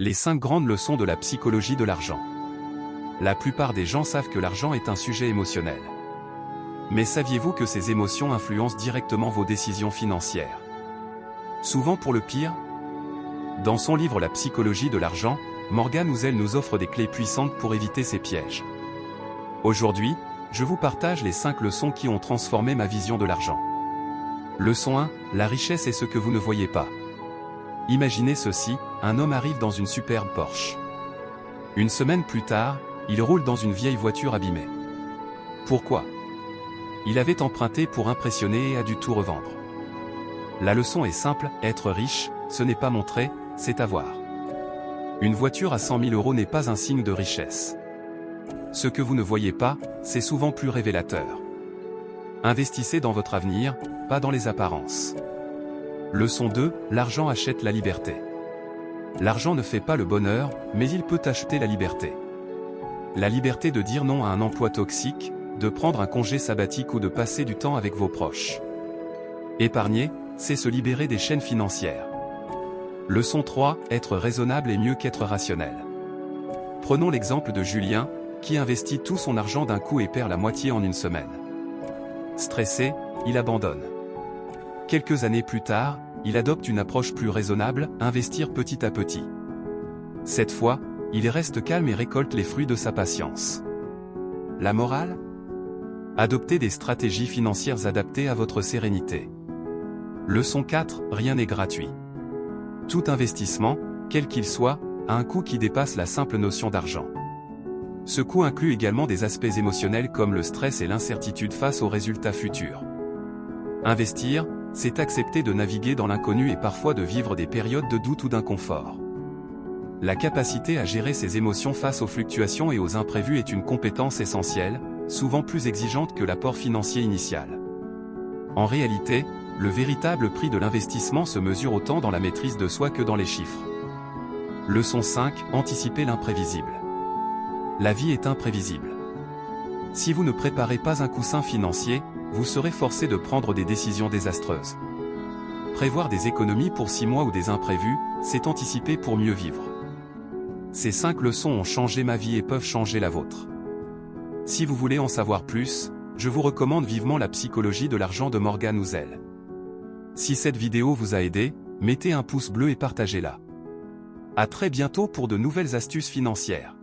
Les 5 grandes leçons de la psychologie de l'argent. La plupart des gens savent que l'argent est un sujet émotionnel. Mais saviez-vous que ces émotions influencent directement vos décisions financières? Souvent pour le pire? Dans son livre La psychologie de l'argent, Morgan Housel nous offre des clés puissantes pour éviter ces pièges. Aujourd'hui, je vous partage les 5 leçons qui ont transformé ma vision de l'argent. Leçon 1, la richesse est ce que vous ne voyez pas. Imaginez ceci, un homme arrive dans une superbe Porsche. Une semaine plus tard, il roule dans une vieille voiture abîmée. Pourquoi? Il avait emprunté pour impressionner et a dû tout revendre. La leçon est simple, être riche, ce n'est pas montrer, c'est avoir. Une voiture à 100 000 € n'est pas un signe de richesse. Ce que vous ne voyez pas, c'est souvent plus révélateur. Investissez dans votre avenir, pas dans les apparences. Leçon 2, l'argent achète la liberté. L'argent ne fait pas le bonheur, mais il peut acheter la liberté. La liberté de dire non à un emploi toxique, de prendre un congé sabbatique ou de passer du temps avec vos proches. Épargner, c'est se libérer des chaînes financières. Leçon 3, être raisonnable est mieux qu'être rationnel. Prenons l'exemple de Julien, qui investit tout son argent d'un coup et perd la moitié en une semaine. Stressé, il abandonne. Quelques années plus tard, il adopte une approche plus raisonnable, investir petit à petit. Cette fois, il reste calme et récolte les fruits de sa patience. La morale? Adoptez des stratégies financières adaptées à votre sérénité. Leçon 4, rien n'est gratuit. Tout investissement, quel qu'il soit, a un coût qui dépasse la simple notion d'argent. Ce coût inclut également des aspects émotionnels comme le stress et l'incertitude face aux résultats futurs. Investir, c'est accepter de naviguer dans l'inconnu et parfois de vivre des périodes de doute ou d'inconfort. La capacité à gérer ses émotions face aux fluctuations et aux imprévus est une compétence essentielle, souvent plus exigeante que l'apport financier initial. En réalité, le véritable prix de l'investissement se mesure autant dans la maîtrise de soi que dans les chiffres. Leçon 5, anticiper l'imprévisible. La vie est imprévisible. Si vous ne préparez pas un coussin financier, vous serez forcé de prendre des décisions désastreuses. Prévoir des économies pour 6 mois ou des imprévus, c'est anticiper pour mieux vivre. Ces 5 leçons ont changé ma vie et peuvent changer la vôtre. Si vous voulez en savoir plus, je vous recommande vivement La psychologie de l'argent de Morgan Housel. Si cette vidéo vous a aidé, mettez un pouce bleu et partagez-la. À très bientôt pour de nouvelles astuces financières.